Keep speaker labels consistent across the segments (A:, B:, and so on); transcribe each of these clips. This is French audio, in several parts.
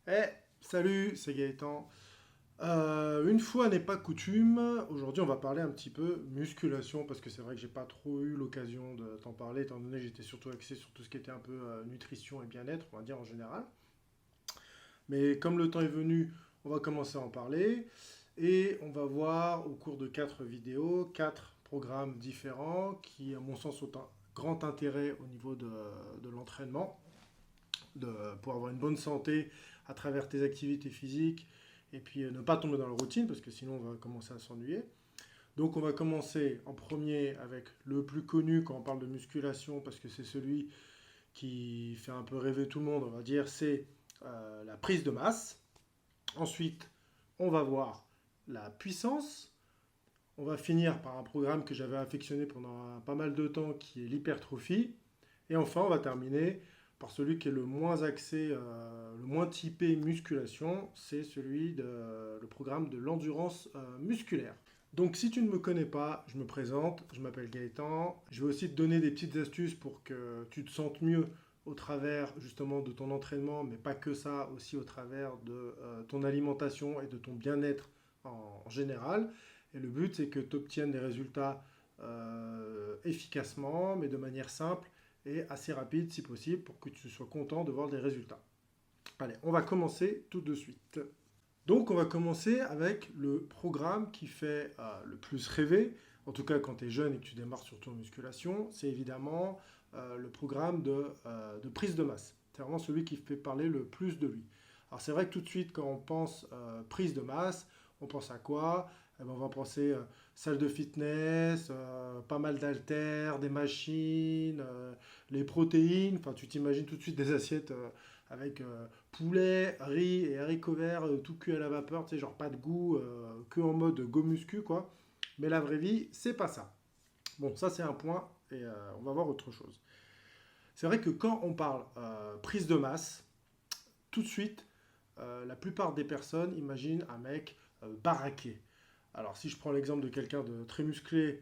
A: Eh, salut, c'est Gaëtan. Une fois n'est pas coutume, aujourd'hui on va parler un petit peu musculation parce que c'est vrai que j'ai pas trop eu l'occasion de t'en parler étant donné que j'étais surtout axé sur tout ce qui était un peu nutrition et bien-être, on va dire en général. Mais comme le temps est venu, on va commencer à en parler et on va voir au cours de 4 vidéos, 4 programmes différents qui, à mon sens, ont un grand intérêt au niveau de l'entraînement, pour avoir une bonne santé à travers tes activités physiques et puis ne pas tomber dans la routine parce que sinon on va commencer à s'ennuyer. Donc on va commencer en premier avec le plus connu quand on parle de musculation parce que c'est celui qui fait un peu rêver tout le monde, on va dire, c'est la prise de masse. Ensuite, on va voir la puissance. On va finir par un programme que j'avais affectionné pendant pas mal de temps qui est l'hypertrophie. Et enfin, on va terminer par celui qui est le moins axé, le moins typé musculation, c'est le programme de l'endurance musculaire. Donc si tu ne me connais pas, je me présente, je m'appelle Gaëtan. Je vais aussi te donner des petites astuces pour que tu te sentes mieux au travers justement de ton entraînement, mais pas que ça, aussi au travers de ton alimentation et de ton bien-être en général. Et le but, c'est que tu obtiennes des résultats efficacement, mais de manière simple et assez rapide si possible pour que tu sois content de voir des résultats. Allez, on va commencer tout de suite. Donc on va commencer avec le programme qui fait le plus rêver, en tout cas quand tu es jeune et que tu démarres surtout en musculation, c'est évidemment le programme de prise de masse. C'est vraiment celui qui fait parler le plus de lui. Alors c'est vrai que tout de suite quand on pense prise de masse, on pense à quoi? Eh ben, on va penser salle de fitness, pas mal d'haltères, des machines, les protéines, enfin tu t'imagines tout de suite des assiettes avec poulet, riz et haricots verts, tout cuit à la vapeur, tu sais, genre pas de goût, que en mode go muscu, quoi. Mais la vraie vie, c'est pas ça. Bon, ça c'est un point, et on va voir autre chose. C'est vrai que quand on parle prise de masse, tout de suite, la plupart des personnes imaginent un mec baraqué. Alors si je prends l'exemple de quelqu'un de très musclé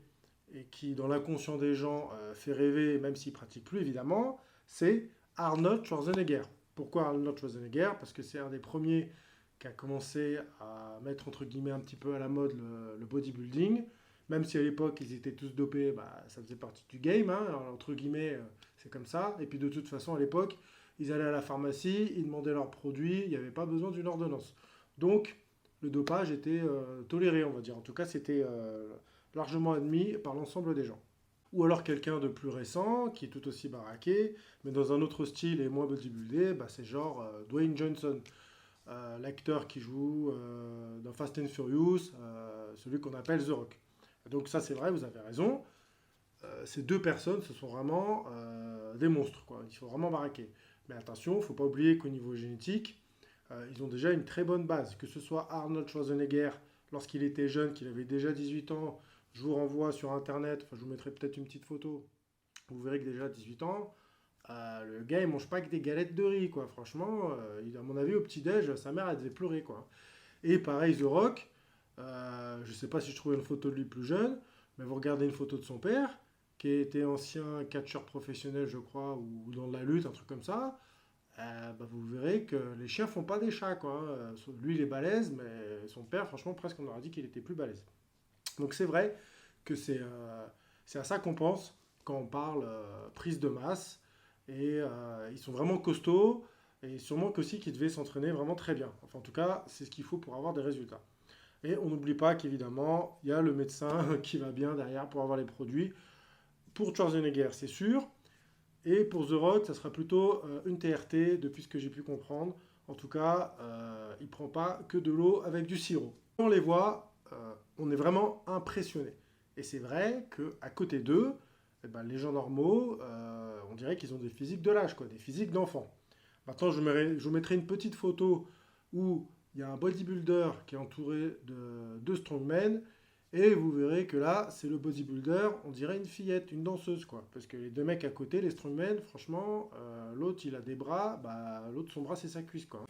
A: et qui, dans l'inconscient des gens, fait rêver, même s'il pratique plus évidemment, c'est Arnold Schwarzenegger. Pourquoi Arnold Schwarzenegger? Parce que c'est un des premiers qui a commencé à mettre entre guillemets un petit peu à la mode le bodybuilding. Même si à l'époque ils étaient tous dopés, bah, ça faisait partie du game, hein, alors, entre guillemets, c'est comme ça. Et puis de toute façon, à l'époque, ils allaient à la pharmacie, ils demandaient leurs produits, il n'y avait pas besoin d'une ordonnance. Donc le dopage était toléré, on va dire. En tout cas, c'était largement admis par l'ensemble des gens. Ou alors quelqu'un de plus récent, qui est tout aussi baraqué, mais dans un autre style et moins bodybuildé, bah, c'est genre Dwayne Johnson, l'acteur qui joue dans Fast and Furious, celui qu'on appelle The Rock. Donc ça c'est vrai, vous avez raison. Ces deux personnes, ce sont vraiment des monstres, quoi. Ils sont vraiment baraqués. Mais attention, il ne faut pas oublier qu'au niveau génétique, ils ont déjà une très bonne base. Que ce soit Arnold Schwarzenegger, lorsqu'il était jeune, qu'il avait déjà 18 ans, je vous renvoie sur Internet, enfin, je vous mettrai peut-être une petite photo, vous verrez que déjà à 18 ans, le gars, il mange pas que des galettes de riz, quoi. Franchement, à mon avis, au petit-déj, sa mère, elle devait pleurer, quoi. Et pareil, The Rock, je sais pas si je trouvais une photo de lui plus jeune, mais vous regardez une photo de son père, qui était ancien catcheur professionnel, je crois, ou dans la lutte, un truc comme ça. Bah, vous verrez que les chiens font pas des chats, quoi, hein. Lui, il est balèze, mais son père, franchement, presque on aurait dit qu'il était plus balèze. Donc c'est vrai que c'est à ça qu'on pense quand on parle prise de masse. Et ils sont vraiment costauds. Et sûrement qu'aussi qu'ils devaient s'entraîner vraiment très bien. Enfin, en tout cas, c'est ce qu'il faut pour avoir des résultats. Et on n'oublie pas qu'évidemment, il y a le médecin qui va bien derrière pour avoir les produits. Pour Schwarzenegger, c'est sûr. Et pour The Rock, ça sera plutôt une TRT, depuis ce que j'ai pu comprendre. En tout cas, il ne prend pas que de l'eau avec du sirop. Quand on les voit, on est vraiment impressionné. Et c'est vrai qu'à côté d'eux, eh ben, les gens normaux, on dirait qu'ils ont des physiques de l'âge, quoi, des physiques d'enfants. Maintenant, je vous mettrai une petite photo où il y a un bodybuilder qui est entouré de deux strongmen. Et vous verrez que là, c'est le bodybuilder, on dirait une fillette, une danseuse, quoi. Parce que les deux mecs à côté, les strongmen, franchement, l'autre il a des bras, bah, l'autre son bras c'est sa cuisse, quoi.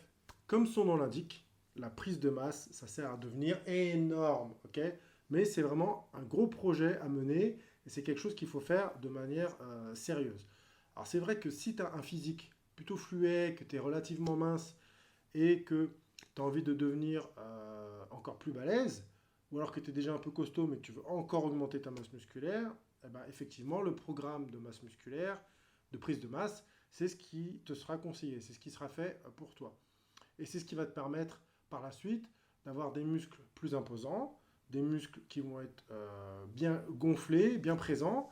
A: Comme son nom l'indique, la prise de masse, ça sert à devenir énorme, ok? Mais c'est vraiment un gros projet à mener et c'est quelque chose qu'il faut faire de manière sérieuse. Alors c'est vrai que si tu as un physique plutôt fluet, que tu es relativement mince et que tu as envie de devenir encore plus balèze, ou alors que tu es déjà un peu costaud mais que tu veux encore augmenter ta masse musculaire, eh ben, effectivement, le programme de masse musculaire, de prise de masse, c'est ce qui te sera conseillé, c'est ce qui sera fait pour toi. Et c'est ce qui va te permettre par la suite d'avoir des muscles plus imposants, des muscles qui vont être bien gonflés, bien présents.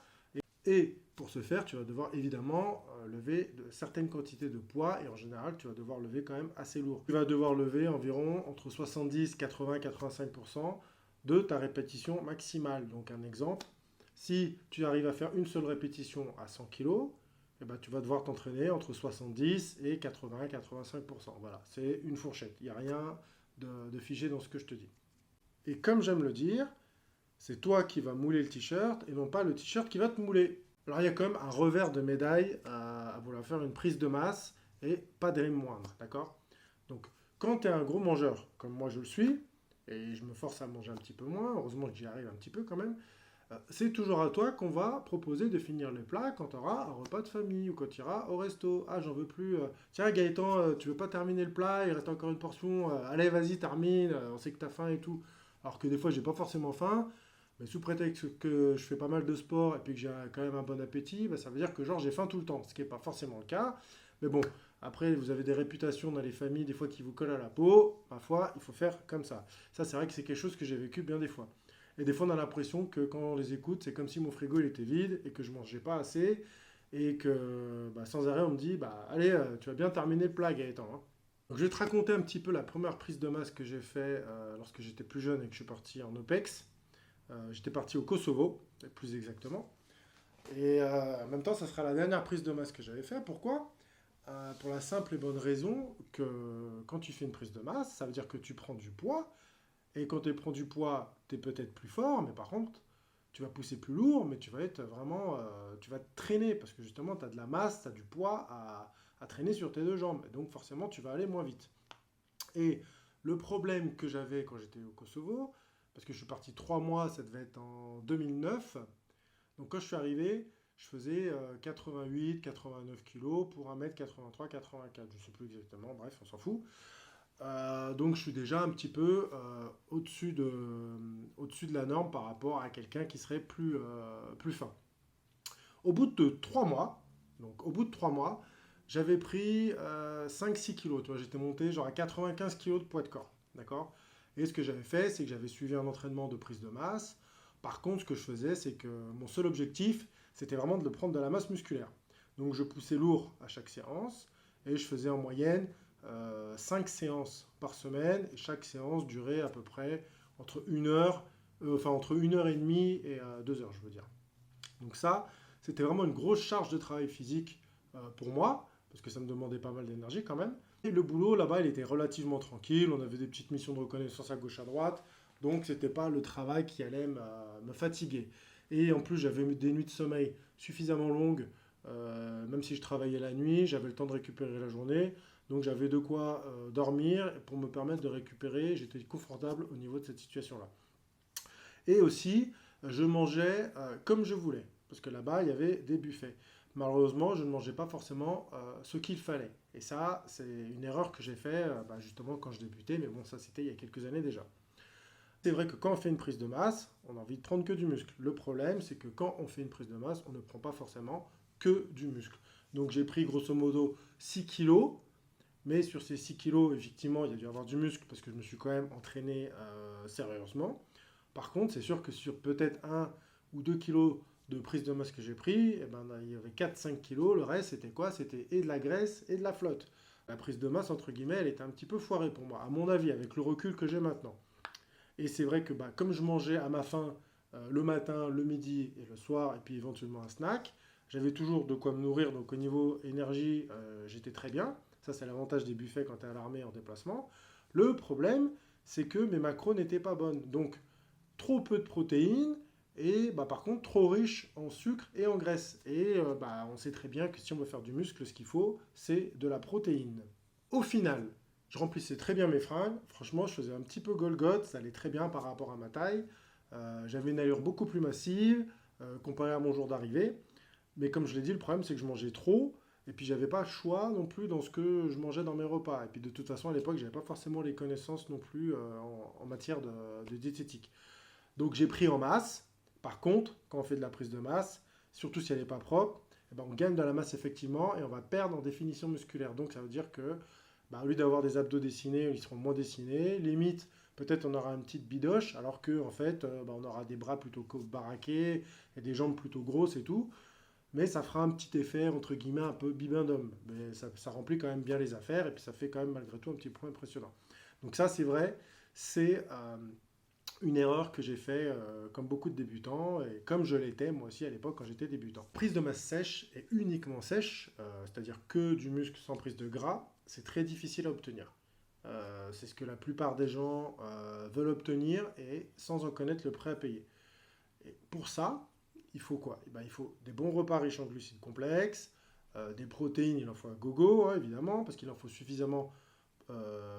A: Et pour ce faire, tu vas devoir évidemment lever de certaines quantités de poids, et en général, tu vas devoir lever quand même assez lourd. Tu vas devoir lever environ entre 70, 80, 85% de ta répétition maximale. Donc un exemple, si tu arrives à faire une seule répétition à 100 kg, eh ben, tu vas devoir t'entraîner entre 70 et 80, 85%. Voilà, c'est une fourchette. Il n'y a rien de figé dans ce que je te dis. Et comme j'aime le dire, c'est toi qui vas mouler le t-shirt et non pas le t-shirt qui va te mouler. Alors il y a quand même un revers de médaille à vouloir faire une prise de masse et pas des moindres, d'accord? Donc quand tu es un gros mangeur, comme moi je le suis, et je me force à manger un petit peu moins, heureusement que j'y arrive un petit peu quand même, c'est toujours à toi qu'on va proposer de finir le plat quand tu auras un repas de famille ou quand tu iras au resto. Ah, j'en veux plus. Tiens, Gaëtan, tu veux pas terminer le plat? Il reste encore une portion. Allez, vas-y, termine. On sait que tu as faim et tout. Alors que des fois, j'ai pas forcément faim. Mais sous prétexte que je fais pas mal de sport et puis que j'ai quand même un bon appétit, bah, ça veut dire que genre j'ai faim tout le temps. Ce qui n'est pas forcément le cas. Mais bon, après, vous avez des réputations dans les familles, des fois qui vous collent à la peau. Parfois, il faut faire comme ça. Ça, c'est vrai que c'est quelque chose que j'ai vécu bien des fois. Et des fois, on a l'impression que quand on les écoute, c'est comme si mon frigo il était vide et que je mangeais pas assez. Et que bah, sans arrêt, on me dit bah, allez, tu vas bien terminer le plat, Gaëtan. Hein. Donc, je vais te raconter un petit peu la première prise de masse que j'ai fait lorsque j'étais plus jeune et que je suis parti en OPEX. J'étais parti au Kosovo, plus exactement. Et en même temps, ça sera la dernière prise de masse que j'avais fait. Pourquoi? Pour la simple et bonne raison que quand tu fais une prise de masse, ça veut dire que tu prends du poids. Et quand tu prends du poids, tu es peut-être plus fort, mais par contre, tu vas pousser plus lourd, mais tu vas être vraiment. Tu vas te traîner, parce que justement, tu as de la masse, tu as du poids à traîner sur tes deux jambes. Et donc, forcément, tu vas aller moins vite. Et le problème que j'avais quand j'étais au Kosovo, parce que je suis parti 3 mois, ça devait être en 2009. Donc, quand je suis arrivé, je faisais 88, 89 kilos pour 1m83, 84. Je ne sais plus exactement, bref, on s'en fout. Donc je suis déjà un petit peu au-dessus de la norme par rapport à quelqu'un qui serait plus fin. Au bout de 3 mois, j'avais pris 5-6 kilos. Tu vois, j'étais monté genre à 95 kilos de poids de corps. D'accord? Et ce que j'avais fait, c'est que j'avais suivi un entraînement de prise de masse. Par contre, ce que je faisais, c'est que mon seul objectif, c'était vraiment de prendre de la masse musculaire. Donc je poussais lourd à chaque séance et je faisais en moyenne 5 séances par semaine et chaque séance durait à peu près entre 1h et demie et 2 heures, je veux dire. Donc ça, c'était vraiment une grosse charge de travail physique pour moi, parce que ça me demandait pas mal d'énergie quand même. Et le boulot là-bas, il était relativement tranquille, on avait des petites missions de reconnaissance à gauche à droite, donc c'était pas le travail qui allait me fatiguer. Et en plus, j'avais des nuits de sommeil suffisamment longues, même si je travaillais la nuit, j'avais le temps de récupérer la journée. Donc j'avais de quoi dormir pour me permettre de récupérer. J'étais confortable au niveau de cette situation-là. Et aussi, je mangeais comme je voulais. Parce que là-bas, il y avait des buffets. Malheureusement, je ne mangeais pas forcément ce qu'il fallait. Et ça, c'est une erreur que j'ai fait justement quand je débutais. Mais bon, ça, c'était il y a quelques années déjà. C'est vrai que quand on fait une prise de masse, on a envie de prendre que du muscle. Le problème, c'est que quand on fait une prise de masse, on ne prend pas forcément que du muscle. Donc j'ai pris grosso modo 6 kilos. Mais sur ces 6 kilos, effectivement, il y a dû avoir du muscle parce que je me suis quand même entraîné sérieusement. Par contre, c'est sûr que sur peut-être 1 ou 2 kilos de prise de masse que j'ai pris, eh ben, il y avait 4-5 kilos. Le reste, c'était quoi? C'était et de la graisse et de la flotte. La prise de masse, entre guillemets, elle était un petit peu foirée pour moi, à mon avis, avec le recul que j'ai maintenant. Et c'est vrai que comme je mangeais à ma faim le matin, le midi et le soir, et puis éventuellement un snack, j'avais toujours de quoi me nourrir. Donc au niveau énergie, j'étais très bien. Ça, c'est l'avantage des buffets quand tu es à l'armée en déplacement. Le problème, c'est que mes macros n'étaient pas bonnes. Donc, trop peu de protéines et par contre, trop riche en sucre et en graisse. Et on sait très bien que si on veut faire du muscle, ce qu'il faut, c'est de la protéine. Au final, je remplissais très bien mes fringues. Franchement, je faisais un petit peu Golgoth. Ça allait très bien par rapport à ma taille. J'avais une allure beaucoup plus massive comparé à mon jour d'arrivée. Mais comme je l'ai dit, le problème, c'est que je mangeais trop. Et puis j'avais pas le choix non plus dans ce que je mangeais dans mes repas. Et puis de toute façon, à l'époque, j'avais pas forcément les connaissances non plus en matière de diététique. Donc j'ai pris en masse. Par contre, quand on fait de la prise de masse, surtout si elle n'est pas propre, eh ben, on gagne de la masse effectivement et on va perdre en définition musculaire. Donc ça veut dire que bah, au lieu d'avoir des abdos dessinés, ils seront moins dessinés. Limite, peut-être on aura une petite bidoche, alors que en fait, bah, on aura des bras plutôt baraqués et des jambes plutôt grosses et tout. Mais ça fera un petit effet, entre guillemets, un peu bibendum. Mais ça remplit quand même bien les affaires et puis ça fait quand même malgré tout un petit point impressionnant. Donc ça, c'est vrai, c'est une erreur que j'ai fait comme beaucoup de débutants et comme je l'étais moi aussi à l'époque quand j'étais débutant. Prise de masse sèche et uniquement sèche, c'est-à-dire que du muscle sans prise de gras, c'est très difficile à obtenir. C'est ce que la plupart des gens veulent obtenir et sans en connaître le prêt à payer. Et pour ça, il faut quoi? Eh ben, il faut des bons repas riches en glucides complexes, des protéines, il en faut à gogo, hein, évidemment, parce qu'il en faut suffisamment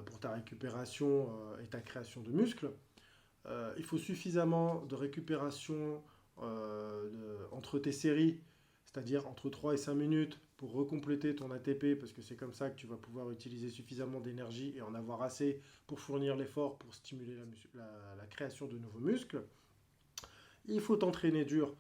A: pour ta récupération et ta création de muscles. Il faut suffisamment de récupération entre tes séries, c'est-à-dire entre 3 et 5 minutes pour recompléter ton ATP, parce que c'est comme ça que tu vas pouvoir utiliser suffisamment d'énergie et en avoir assez pour fournir l'effort pour stimuler la création de nouveaux muscles. Il faut t'entraîner dur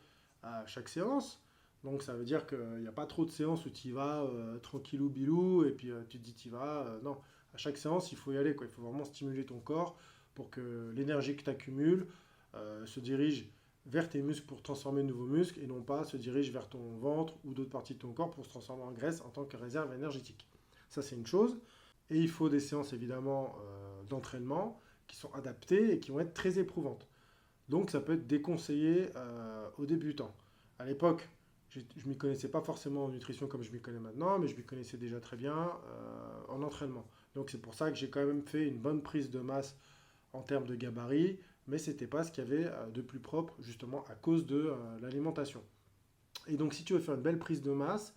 A: à chaque séance. Donc ça veut dire qu'il n'y a pas trop de séances où tu y vas tranquillou bilou et puis tu te dis tu y vas. Non, à chaque séance il faut y aller, quoi. Il faut vraiment stimuler ton corps pour que l'énergie que tu accumules se dirige vers tes muscles pour transformer de nouveaux muscles et non pas se dirige vers ton ventre ou d'autres parties de ton corps pour se transformer en graisse en tant que réserve énergétique. Ça c'est une chose. Et il faut des séances évidemment d'entraînement qui sont adaptées et qui vont être très éprouvantes. Donc ça peut être déconseillé aux débutants. À l'époque, je ne m'y connaissais pas forcément en nutrition comme je m'y connais maintenant, mais je m'y connaissais déjà très bien en entraînement. Donc c'est pour ça que j'ai quand même fait une bonne prise de masse en termes de gabarit, mais ce n'était pas ce qu'il y avait de plus propre justement à cause de l'alimentation. Et donc si tu veux faire une belle prise de masse,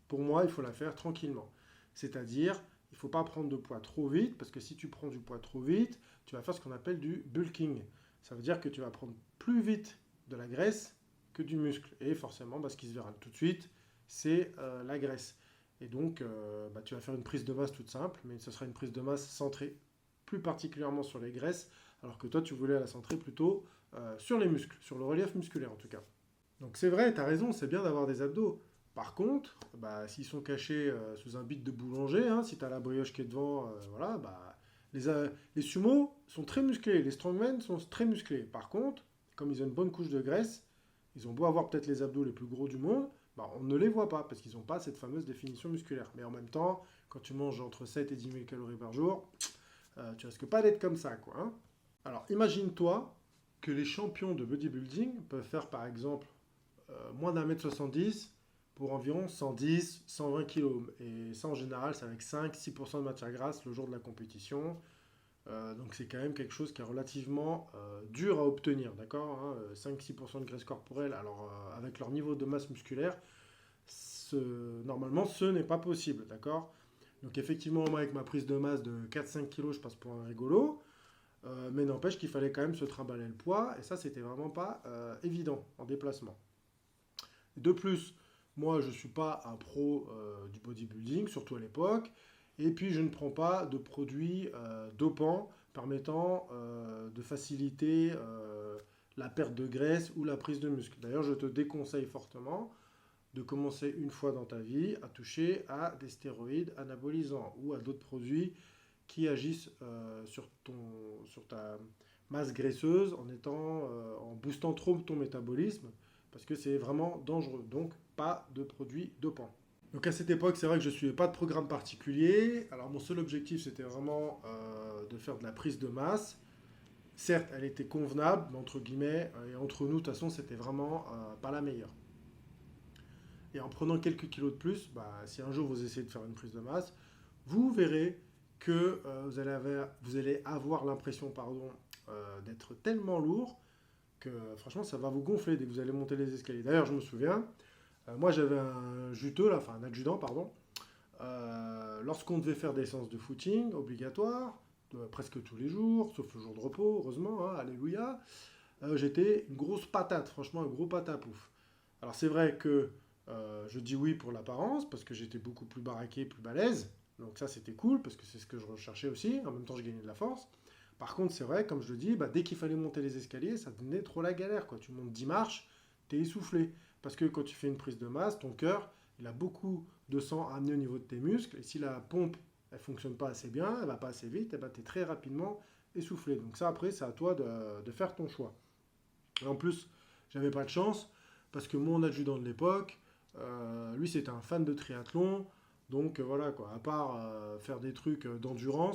A: pour moi il faut la faire tranquillement. C'est-à-dire, il ne faut pas prendre de poids trop vite, parce que si tu prends du poids trop vite, tu vas faire ce qu'on appelle du bulking. Ça veut dire que tu vas prendre plus vite de la graisse que du muscle. Et forcément, bah, ce qui se verra tout de suite, c'est la graisse. Et donc, bah, tu vas faire une prise de masse toute simple, mais ce sera une prise de masse centrée plus particulièrement sur les graisses, alors que toi, tu voulais la centrer plutôt sur les muscles, sur le relief musculaire en tout cas. Donc c'est vrai, tu as raison, c'est bien d'avoir des abdos. Par contre, bah, s'ils sont cachés sous un bit de boulanger, hein, si tu as la brioche qui est devant, voilà, bah, les sumos sont très musclés, les strongmen sont très musclés. Par contre, comme ils ont une bonne couche de graisse, ils ont beau avoir peut-être les abdos les plus gros du monde, bah, on ne les voit pas parce qu'ils n'ont pas cette fameuse définition musculaire. Mais en même temps, quand tu manges entre 7 et 10 000 calories par jour, tu risques pas d'être comme ça, quoi. Hein. Alors imagine-toi que les champions de bodybuilding peuvent faire par exemple moins d'un mètre 70 pour environ 110, 120 kg. Et ça, en général, c'est avec 5-6% de matière grasse le jour de la compétition. Donc c'est quand même quelque chose qui est relativement dur à obtenir, d'accord, hein, 5-6% de graisse corporelle, alors avec leur niveau de masse musculaire, normalement ce n'est pas possible, d'accord. Donc effectivement, moi avec ma prise de masse de 4-5 kg, je passe pour un rigolo, mais n'empêche qu'il fallait quand même se trimballer le poids, et ça c'était vraiment pas évident en déplacement. De plus, moi je ne suis pas un pro du bodybuilding, surtout à l'époque, et puis je ne prends pas de produits dopants permettant de faciliter la perte de graisse ou la prise de muscle. D'ailleurs, je te déconseille fortement de commencer une fois dans ta vie à toucher à des stéroïdes anabolisants ou à d'autres produits qui agissent sur ta masse graisseuse en boostant trop ton métabolisme, parce que c'est vraiment dangereux. Donc, pas de produits dopants. Donc à cette époque, c'est vrai que je ne suivais pas de programme particulier. Alors mon seul objectif, c'était vraiment de faire de la prise de masse. Certes, elle était convenable, mais entre guillemets, et entre nous, de toute façon, c'était vraiment pas la meilleure. Et en prenant quelques kilos de plus, bah, si un jour vous essayez de faire une prise de masse, vous verrez que vous allez avoir l'impression d'être tellement lourd que franchement, ça va vous gonfler dès que vous allez monter les escaliers. D'ailleurs, je me souviens, moi j'avais un juteux, là, enfin un adjudant, pardon. Lorsqu'on devait faire des séances de footing obligatoires, presque tous les jours, sauf le jour de repos, heureusement, hein, alléluia, j'étais une grosse patate, franchement un gros patapouf. Alors c'est vrai que Je dis oui pour l'apparence, parce que j'étais beaucoup plus baraqué, plus balèze. Donc ça, c'était cool, parce que c'est ce que je recherchais aussi. En même temps, je gagnais de la force. Par contre, c'est vrai, comme je le dis, dès qu'il fallait monter les escaliers, ça devenait trop la galère, quoi. Tu montes 10 marches, t'es essoufflé. Parce que quand tu fais une prise de masse, ton cœur, il a beaucoup de sang à amener au niveau de tes muscles. Et si la pompe, elle fonctionne pas assez bien, elle va pas assez vite, et tu es très rapidement essoufflé. Donc ça, après, c'est à toi de faire ton choix. Et en plus, j'avais pas de chance, parce que mon adjudant de l'époque, lui, c'était un fan de triathlon. Donc voilà, quoi. À part faire des trucs d'endurance,